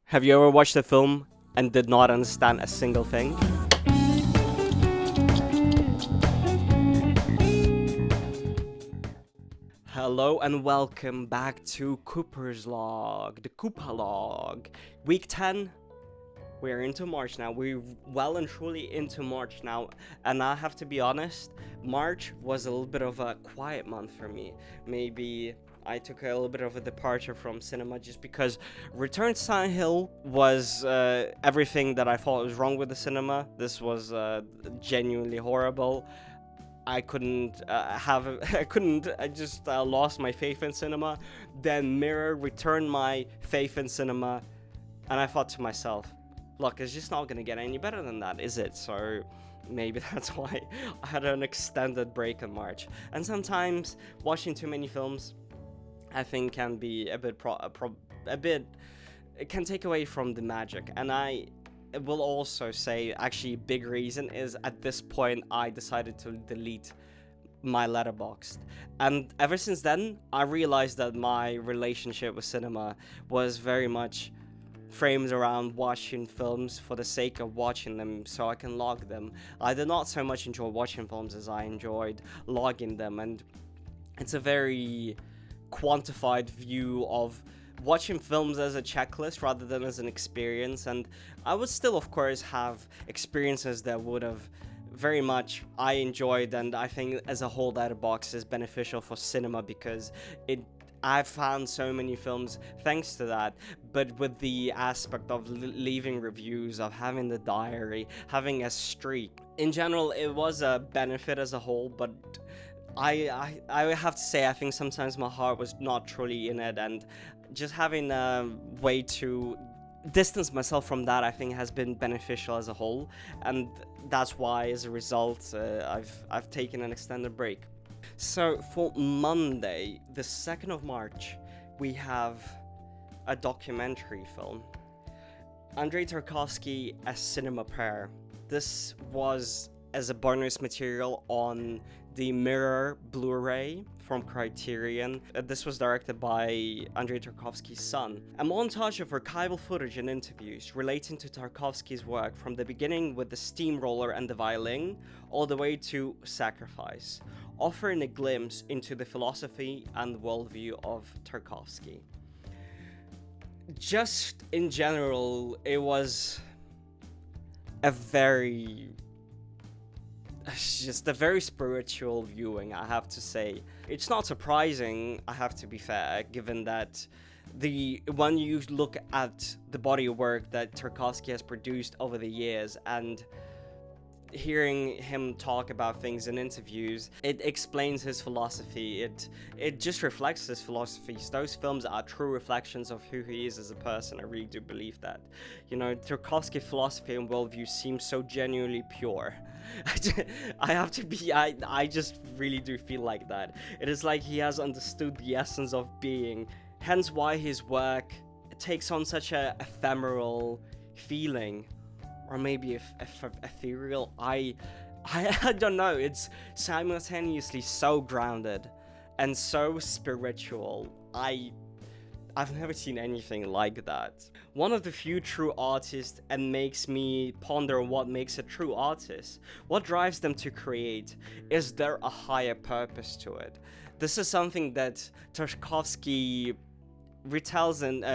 Have you ever watched a film and did not understand a single thing? Hello and welcome back to Coop-a-Log, the Coop-a-Log. Week 10, we're into March now. We're well and truly into March now. And I have to be honest, March was a little bit of a quiet month for me. Maybe I took a little bit of a departure from cinema just because Return to Silent Hill was everything that I thought was wrong with the cinema. This was genuinely horrible. I just lost my faith in cinema. Then Mirror returned my faith in cinema, and I thought to myself, look, it's just not gonna get any better than that, is it? So maybe that's why I had an extended break in March. And sometimes watching too many films, I think, can be a bit it can take away from the magic. And I will also say, actually, a big reason is at this point I decided to delete my Letterboxd, and ever since then I realized that my relationship with cinema was very much framed around watching films for the sake of watching them so I can log them. I did not so much enjoy watching films as I enjoyed logging them, and it's a very quantified view of watching films as a checklist rather than as an experience. And I would still, of course, have experiences that would have very much I enjoyed, and I think as a whole Letterboxd is beneficial for cinema because I've found so many films thanks to that. But with the aspect of leaving reviews, of having the diary, having a streak, in general, it was a benefit as a whole. But I have to say, I think sometimes my heart was not truly in it, and just having a way to distance myself from that, I think, has been beneficial as a whole, and that's why, as a result, I've taken an extended break. So for Monday, the 2nd of March, we have a documentary film, Andrey Tarkovsky, A Cinema Prayer. This was as a bonus material on the Mirror Blu-ray from Criterion. This was directed by Andrey Tarkovsky's son. A montage of archival footage and interviews relating to Tarkovsky's work from the beginning with the steamroller and the violin, all the way to Sacrifice, offering a glimpse into the philosophy and worldview of Tarkovsky. Just in general, it was just a very spiritual viewing, I have to say. It's not surprising, I have to be fair, given that when you look at the body of work that Tarkovsky has produced over the years, and hearing him talk about things in interviews, it explains his philosophy. It just reflects his philosophies. Those films are true reflections of who he is as a person. I really do believe that. You know, Tarkovsky's philosophy and worldview seems so genuinely pure. I just really do feel like that. It is like he has understood the essence of being, hence why his work takes on such a ephemeral feeling, or maybe ethereal. I don't know. It's simultaneously so grounded and so spiritual. I've never seen anything like that. One of the few true artists, and makes me ponder what makes a true artist. What drives them to create? Is there a higher purpose to it? This is something that Tarkovsky retells and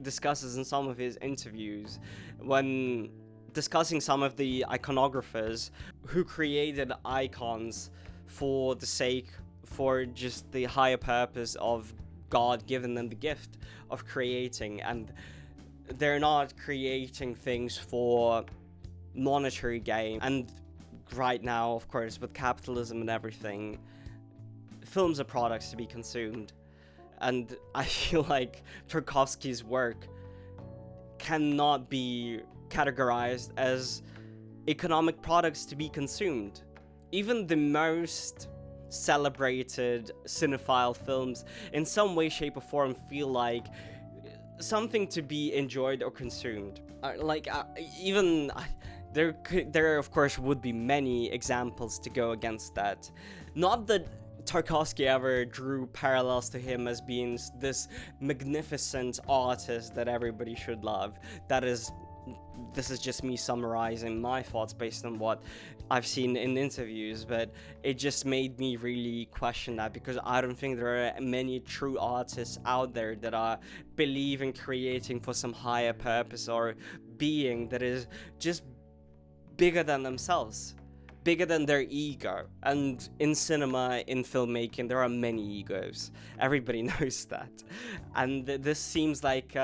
discusses in some of his interviews when discussing some of the iconographers who created icons for just the higher purpose of God giving them the gift of creating, and they're not creating things for monetary gain. And right now, of course, with capitalism and everything, films are products to be consumed, and I feel like Tarkovsky's work cannot be categorized as economic products to be consumed. Even the most celebrated cinephile films in some way, shape, or form feel like something to be enjoyed or consumed. There of course would be many examples to go against that. Not that Tarkovsky ever drew parallels to him as being this magnificent artist that everybody should love. This is just me summarizing my thoughts based on what I've seen in interviews, but it just made me really question that, because I don't think there are many true artists out there that are believe in creating for some higher purpose or being that is just bigger than themselves, bigger than their ego. And in cinema, in filmmaking, there are many egos. Everybody knows that. And this seems like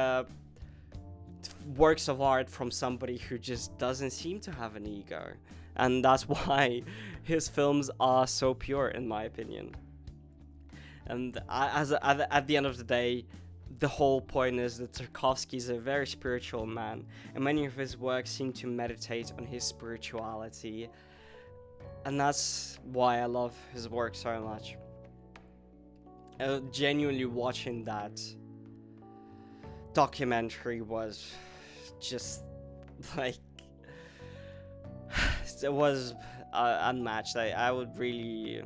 works of art from somebody who just doesn't seem to have an ego. And that's why his films are so pure, in my opinion. And at the end of the day, the whole point is that Tarkovsky is a very spiritual man, and many of his works seem to meditate on his spirituality. And that's why I love his work so much. Genuinely watching that documentary was just like, it was unmatched. I would really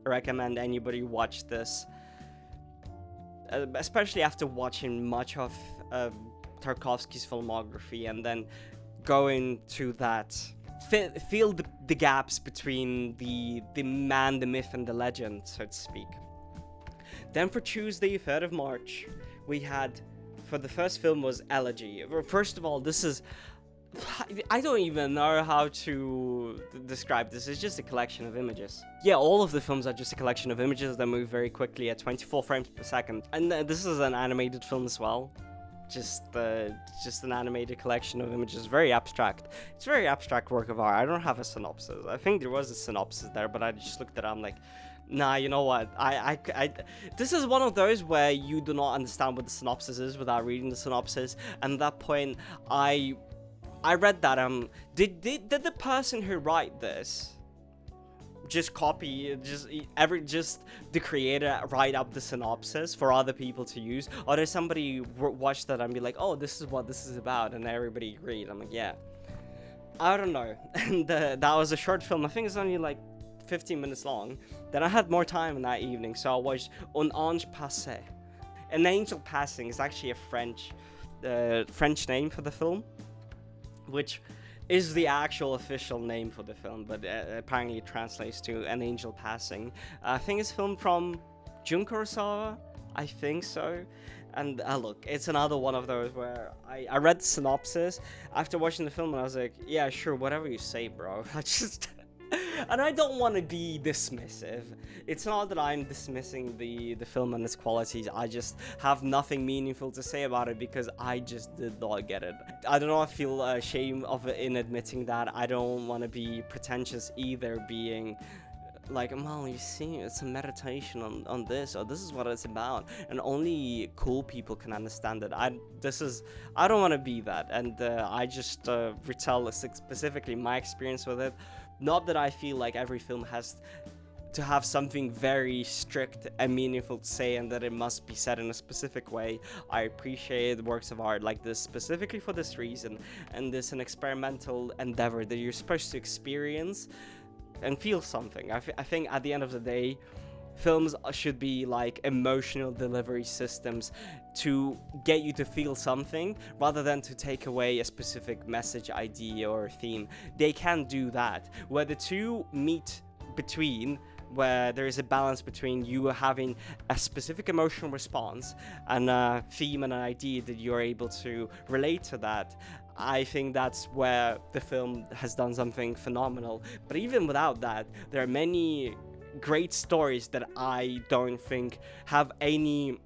recommend anybody watch this, especially after watching much of Tarkovsky's filmography, and then going to that, feel the gaps between the man, the myth, and the legend, so to speak. Then for Tuesday, 3rd of March, we had, for the first film was Elegy. First of all, this is, I don't even know how to describe this. It's just a collection of images. Yeah, all of the films are just a collection of images that move very quickly at 24 frames per second. And this is an animated film as well. Just an animated collection of images, very abstract. It's a very abstract work of art. I don't have a synopsis. I think there was a synopsis there, but I just looked at it, I'm like, nah, you know what? This is one of those where you do not understand what the synopsis is without reading the synopsis. And at that point, I read that, did the person who write this just copy, just the creator write up the synopsis for other people to use, or did somebody watch that and be like, oh, this is what this is about, and everybody agreed? I'm like, yeah, I don't know. And that was a short film. I think it's only like 15 minutes long. Then I had more time in that evening, so I watched Ange passe. An angel passing is actually a French name for the film, which is the actual official name for the film, but apparently it translates to An Angel Passing. I think it's filmed from Jun Kurosawa, I think so. And look, it's another one of those where I read the synopsis after watching the film, and I was like, yeah, sure, whatever you say, bro. And I don't want to be dismissive. It's not that I'm dismissing the film and its qualities. I just have nothing meaningful to say about it because I just did not get it. I do not feel ashamed in admitting that. I don't want to be pretentious either, being like, well, you see, it's a meditation on this, or this is what it's about, and only cool people can understand it. I don't want to be that, and I just retell specifically my experience with it. Not that I feel like every film has to have something very strict and meaningful to say, and that it must be said in a specific way. I appreciate works of art like this specifically for this reason, and this an experimental endeavor that you're supposed to experience and feel something. I think at the end of the day, films should be like emotional delivery systems to get you to feel something, rather than to take away a specific message, idea, or theme. They can do that. Where the two meet between, where there is a balance between you having a specific emotional response and a theme and an idea that you're able to relate to that, I think that's where the film has done something phenomenal. But even without that, there are many great stories that I don't think have any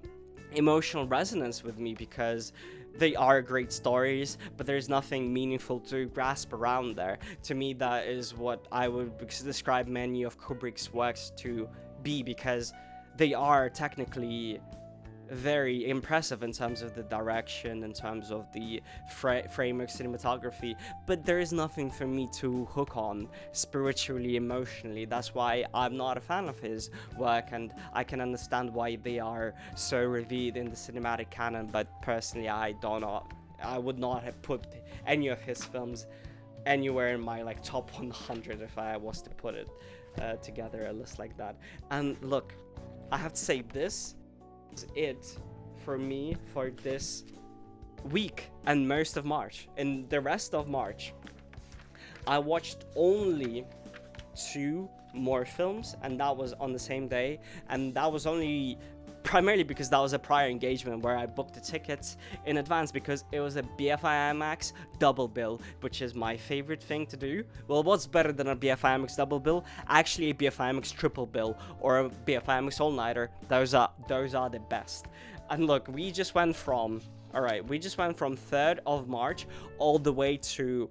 emotional resonance with me, because they are great stories, but there's nothing meaningful to grasp around there. To me, that is what I would describe many of Kubrick's works to be, because they are technically very impressive in terms of the direction, in terms of the framework cinematography, but there is nothing for me to hook on spiritually, emotionally. That's why I'm not a fan of his work, and I can understand why they are so revered in the cinematic canon, but personally I would not have put any of his films anywhere in my like top 100 if I was to put it together, a list like that. And look, I have to say, this is it for me for this week and most of March. In the rest of March, I watched only 2 more films, and that was on the same day, and that was only primarily because that was a prior engagement where I booked the tickets in advance, because it was a BFI IMAX double bill, which is my favorite thing to do. Well, what's better than a BFI IMAX double bill? Actually, a BFI IMAX triple bill or a BFI IMAX all-nighter. Those are the best. And look, we just went from 3rd of March all the way to